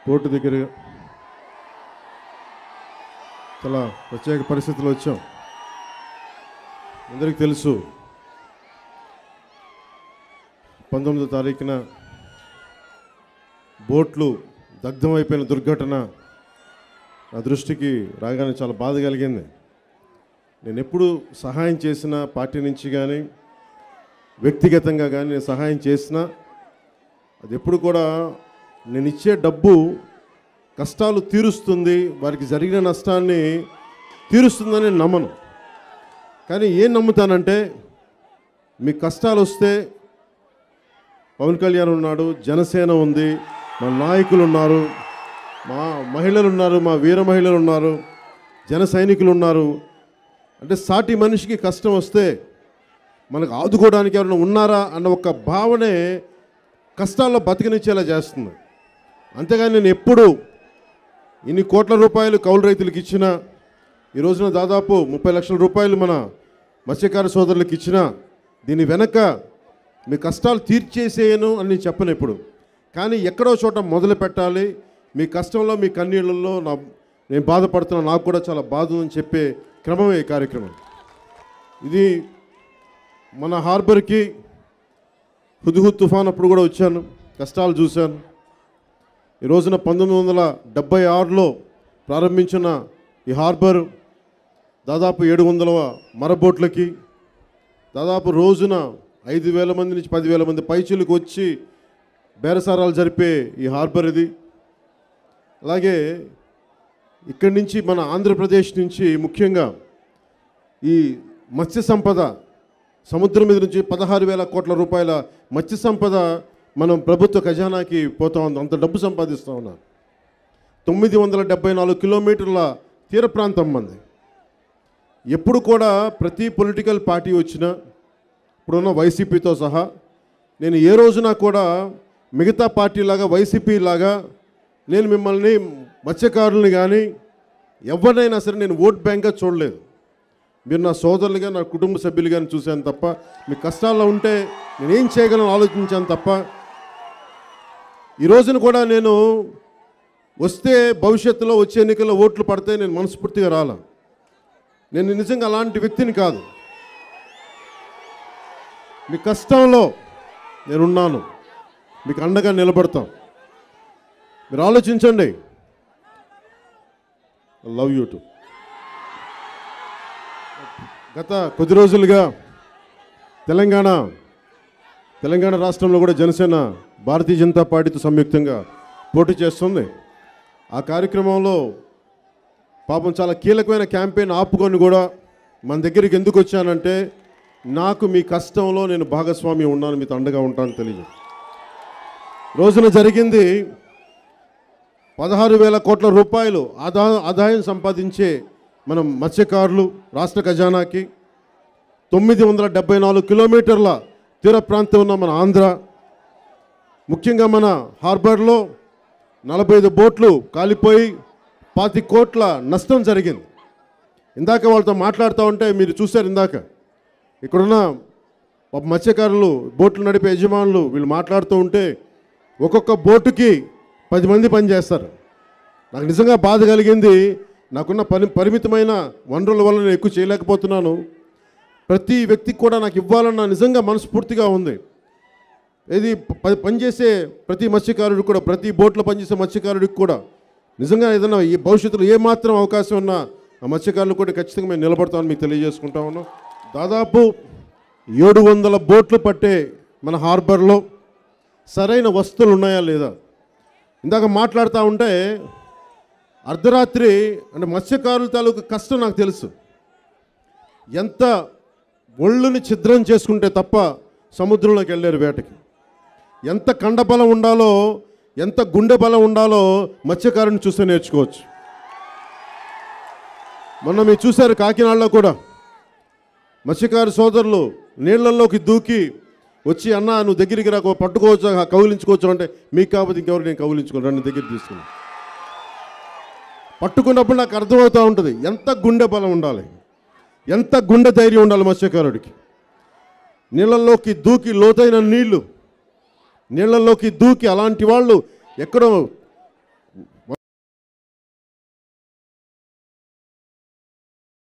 Port దగ్గర చాలా ప్రత్యేక పరిస్థితులు వచ్చాం. అందరికీ తెలుసు 19వ తారీఖున బోట్లు దగ్ధమైపోయిన దుర్ఘటన నా దృష్టికి రాగానే చాలా బాధ కలిగింది. నేను ఎప్పుడు సహాయం చేసిన పార్టీ నుంచి కానీ వ్యక్తిగతంగా కానీ నేను సహాయం చేసినా అది ఎప్పుడు కూడా నేను ఇచ్చే డబ్బు కష్టాలు తీరుస్తుంది, వారికి జరిగిన నష్టాన్ని తీరుస్తుందని నేను నమ్మను. కానీ ఏం నమ్ముతానంటే మీ కష్టాలు వస్తే పవన్ కళ్యాణ్ ఉన్నాడు, జనసేన ఉంది, మా నాయకులు ఉన్నారు, మా మహిళలు ఉన్నారు, మా వీర మహిళలు ఉన్నారు, జన సైనికులు ఉన్నారు. అంటే సాటి మనిషికి కష్టం వస్తే మనకు ఆదుకోవడానికి ఎవరైనా ఉన్నారా అన్న ఒక భావనే కష్టాల్లో బతికనిచ్చేలా చేస్తుంది. అంతేగాని నేను ఎప్పుడు ఇన్ని కోట్ల రూపాయలు కౌలు రైతులకు ఇచ్చినా, ఈ రోజున దాదాపు 30 లక్షల రూపాయలు మన మత్స్యకార సోదరులకు ఇచ్చినా దీని వెనక మీ కష్టాలు తీర్చేసేయను అని చెప్పను ఎప్పుడు. కానీ ఎక్కడో చోట మొదలు పెట్టాలి. మీ కష్టంలో మీ కన్నీళ్ళల్లో నేను బాధపడుతున్నా, నాకు కూడా చాలా బాధ ఉందని చెప్పే క్రమమే ఈ కార్యక్రమం. ఇది మన హార్బర్కి హుద్హుద్ తుఫాన్ అప్పుడు కూడా వచ్చాను, కష్టాలు చూశాను. ఈ రోజున 1976లో ప్రారంభించిన ఈ హార్బర్ దాదాపు 700 మరబోట్లకి దాదాపు రోజున 5,000 మంది నుంచి 10,000 మంది పైచులకు వచ్చి బేరసారాలు జరిపే ఈ హార్బర్ ఇది. అలాగే ఇక్కడి నుంచి మన ఆంధ్రప్రదేశ్ నుంచి ముఖ్యంగా ఈ మత్స్య సంపద సముద్రం మీద నుంచి 16,000 కోట్ల రూపాయల మత్స్య సంపద మనం ప్రభుత్వ ఖజానాకి పోతా ఉంది. అంత డబ్బు సంపాదిస్తూ ఉన్నాం. 974 కిలోమీటర్ల తీర ప్రాంతం మంది. ఎప్పుడు కూడా ప్రతి పొలిటికల్ పార్టీ వచ్చినా ఇప్పుడున్న వైసీపీతో సహా నేను ఏ రోజున కూడా మిగతా పార్టీలాగా వైసీపీ లాగా నేను మిమ్మల్ని మత్స్యకారుల్ని కానీ ఎవరినైనా సరే నేను ఓట్ బ్యాంక్గా చూడలేదు. మీరు నా సోదరులుగా, నా కుటుంబ సభ్యులుగా చూశాను తప్ప, మీ కష్టాల్లో ఉంటే నేనేం చేయగలను ఆలోచించాను తప్ప, ఈ రోజున కూడా నేను వస్తే భవిష్యత్తులో వచ్చే ఎన్నికల్లో ఓట్లు పడితే నేను మనస్ఫూర్తిగా రాలా. నేను నిజంగా అలాంటి వ్యక్తిని కాదు. మీ కష్టంలో నేనున్నాను, మీకు అండగా నిలబడతాం. మీరు ఆలోచించండి. Love you to. గత కొద్ది రోజులుగా తెలంగాణ రాష్ట్రంలో కూడా జనసేన భారతీయ జనతా పార్టీతో సంయుక్తంగా పోటీ చేస్తుంది. ఆ కార్యక్రమంలో పాపం చాలా కీలకమైన క్యాంపెయిన్ ఆపుకొని కూడా మన దగ్గరికి ఎందుకు వచ్చానంటే నాకు మీ కష్టంలో నేను భాగస్వామి ఉన్నాను, మీతో అండగా ఉంటాను తెలియదు. రోజున జరిగింది 16,000 కోట్ల రూపాయలు ఆదాయం సంపాదించే మనం మత్స్యకారులు రాష్ట్ర ఖజానాకి 974 కిలోమీటర్ల తీర ప్రాంతం ఉన్న మన ఆంధ్ర, ముఖ్యంగా మన హార్బర్లో 45 బోట్లు కాలిపోయి 25 కోట్ల నష్టం జరిగింది. ఇందాక వాళ్ళతో మాట్లాడుతూ ఉంటే మీరు చూశారు, ఇందాక ఇక్కడున్న మత్స్యకారులు, బోట్లు నడిపే యజమానులు వీళ్ళు మాట్లాడుతూ ఉంటే ఒక్కొక్క బోటుకి 10 మంది పనిచేస్తారు. నాకు నిజంగా బాధ కలిగింది. నాకున్న పరిమితమైన వనరుల వల్ల నేను ఎక్కువ చేయలేకపోతున్నాను. ప్రతి వ్యక్తికి కూడా నాకు ఇవ్వాలన్న నిజంగా మనస్ఫూర్తిగా ఉంది. ఇది పనిచేసే ప్రతి మత్స్యకారుడికి కూడా, ప్రతి బోట్లో పనిచేసే మత్స్యకారుడికి కూడా నిజంగా ఏదైనా ఈ భవిష్యత్తులో ఏమాత్రం అవకాశం ఉన్నా ఆ మత్స్యకారులు కూడా ఖచ్చితంగా మేము నిలబడతామని మీకు తెలియజేసుకుంటా ఉన్నాం. దాదాపు 700 బోట్లు పట్టే మన హార్బర్లో సరైన వస్తువులు ఉన్నాయా లేదా? ఇందాక మాట్లాడుతూ ఉంటే అర్ధరాత్రి అంటే మత్స్యకారుల తాలూకు కష్టం నాకు తెలుసు. ఎంత ఒళ్ళుని ఛిద్రం చేసుకుంటే తప్ప సముద్రంలోకి వెళ్ళారు వేటకి. ఎంత కండబలం ఉండాలో, ఎంత గుండె బలం ఉండాలో మత్స్యకారుని చూస్తే నేర్చుకోవచ్చు. మొన్న మీరు చూశారు కాకినాడలో కూడా మత్స్యకారు సోదరులు నీళ్లలోకి దూకి వచ్చి, అన్న నువ్వు దగ్గరికి రాకు, పట్టుకోవచ్చు, కౌలించుకోవచ్చు అంటే, మీకు కాబట్టి ఇంకెవరు నేను కౌలించుకోను, నన్ను దగ్గర తీసుకుని పట్టుకున్నప్పుడు నాకు అర్థమవుతూ ఉంటుంది ఎంత గుండె బలం ఉండాలి, ఎంత గుండె ధైర్యం ఉండాలి మత్స్యకారుడికి. నీళ్ళల్లోకి దూకి, లోతైన నీళ్లలోకి దూకి అలాంటి వాళ్ళు ఎక్కడో